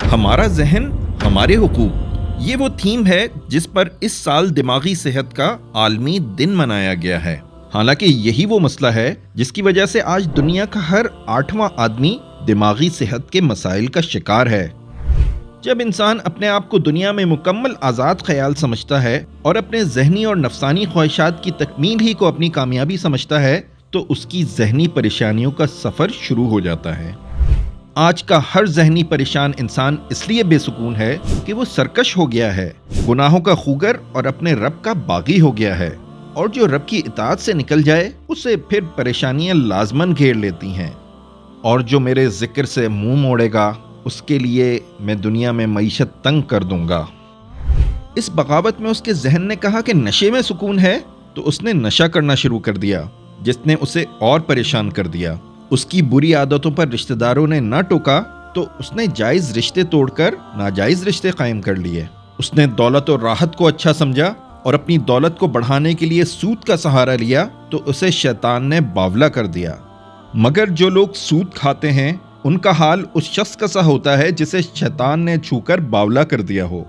ہمارا ذہن ہمارے حقوق، یہ وہ تھیم ہے جس پر اس سال دماغی صحت کا عالمی دن منایا گیا ہے۔ حالانکہ یہی وہ مسئلہ ہے جس کی وجہ سے آج دنیا کا ہر 8واں آدمی دماغی صحت کے مسائل کا شکار ہے۔ جب انسان اپنے آپ کو دنیا میں مکمل آزاد خیال سمجھتا ہے اور اپنے ذہنی اور نفسانی خواہشات کی تکمیل ہی کو اپنی کامیابی سمجھتا ہے تو اس کی ذہنی پریشانیوں کا سفر شروع ہو جاتا ہے۔ آج کا ہر ذہنی پریشان انسان اس لیے بے سکون ہے کہ وہ سرکش ہو گیا ہے، گناہوں کا خوگر اور اپنے رب کا باغی ہو گیا ہے، اور جو رب کی اطاعت سے نکل جائے اسے پھر پریشانیاں لازماً گھیر لیتی ہیں۔ اور جو میرے ذکر سے منہ موڑے گا اس کے لیے میں دنیا میں معیشت تنگ کر دوں گا۔ اس بغاوت میں اس کے ذہن نے کہا کہ نشے میں سکون ہے تو اس نے نشہ کرنا شروع کر دیا، جس نے اسے اور پریشان کر دیا۔ اس کی بری عادتوں پر رشتہ داروں نے نہ ٹوکا تو اس نے جائز رشتے توڑ کر ناجائز رشتے قائم کر لیے۔ اس نے دولت اور راحت کو اچھا سمجھا اور اپنی دولت کو بڑھانے کے لیے سود کا سہارا لیا تو اسے شیطان نے باولا کر دیا۔ مگر جو لوگ سود کھاتے ہیں ان کا حال اس شخص کا سا ہوتا ہے جسے شیطان نے چھو کر باولا کر دیا ہو۔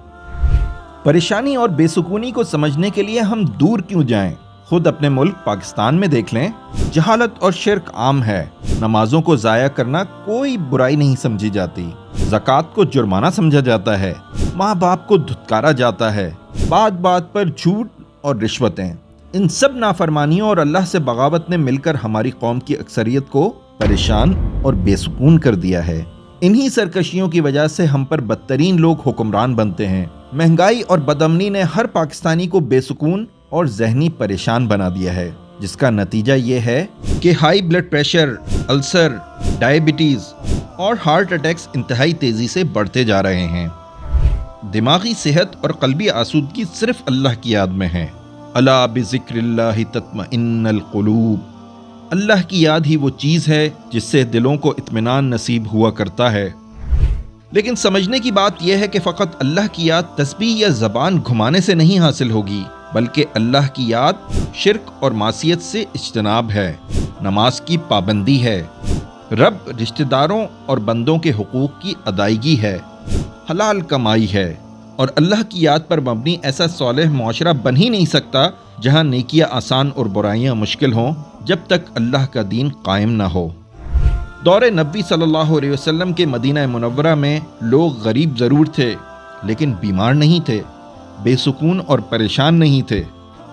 پریشانی اور بے سکونی کو سمجھنے کے لیے ہم دور کیوں جائیں؟ خود اپنے ملک پاکستان میں دیکھ لیں۔ جہالت اور شرک عام ہے، نمازوں کو ضائع کرنا کوئی برائی نہیں سمجھی جاتی، زکوٰۃ کو جرمانہ سمجھا جاتا ہے، ماں باپ کو دھتکارا جاتا ہے، بات بات پر جھوٹ اور رشوتیں، ان سب نافرمانیوں اور اللہ سے بغاوت نے مل کر ہماری قوم کی اکثریت کو پریشان اور بے سکون کر دیا ہے۔ انہی سرکشیوں کی وجہ سے ہم پر بدترین لوگ حکمران بنتے ہیں۔ مہنگائی اور بدامنی نے ہر پاکستانی کو بے سکون اور ذہنی پریشان بنا دیا ہے، جس کا نتیجہ یہ ہے کہ ہائی بلڈ پریشر، السر، ڈائبٹیز اور ہارٹ اٹیکس انتہائی تیزی سے بڑھتے جا رہے ہیں۔ دماغی صحت اور قلبی آسودگی صرف اللہ کی یاد میں ہے۔ الا بذکر اللہ تطمئن القلوب، اللہ کی یاد ہی وہ چیز ہے جس سے دلوں کو اطمینان نصیب ہوا کرتا ہے۔ لیکن سمجھنے کی بات یہ ہے کہ فقط اللہ کی یاد تسبیح یا زبان گھمانے سے نہیں حاصل ہوگی، بلکہ اللہ کی یاد شرک اور معصیت سے اجتناب ہے، نماز کی پابندی ہے، رب رشتہ داروں اور بندوں کے حقوق کی ادائیگی ہے، حلال کمائی ہے، اور اللہ کی یاد پر مبنی ایسا صالح معاشرہ بن ہی نہیں سکتا جہاں نیکیاں آسان اور برائیاں مشکل ہوں جب تک اللہ کا دین قائم نہ ہو۔ دور نبی صلی اللہ علیہ وسلم کے مدینہ منورہ میں لوگ غریب ضرور تھے لیکن بیمار نہیں تھے، بے سکون اور پریشان نہیں تھے،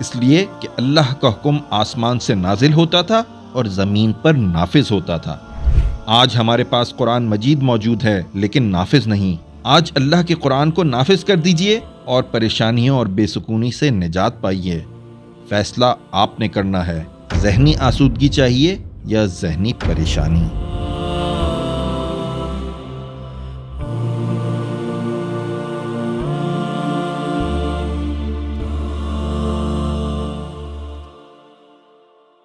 اس لیے کہ اللہ کا حکم آسمان سے نازل ہوتا تھا اور زمین پر نافذ ہوتا تھا۔ آج ہمارے پاس قرآن مجید موجود ہے لیکن نافذ نہیں۔ آج اللہ کے قرآن کو نافذ کر دیجئے اور پریشانیوں اور بے سکونی سے نجات پائیے۔ فیصلہ آپ نے کرنا ہے، ذہنی آسودگی چاہیے یا ذہنی پریشانی۔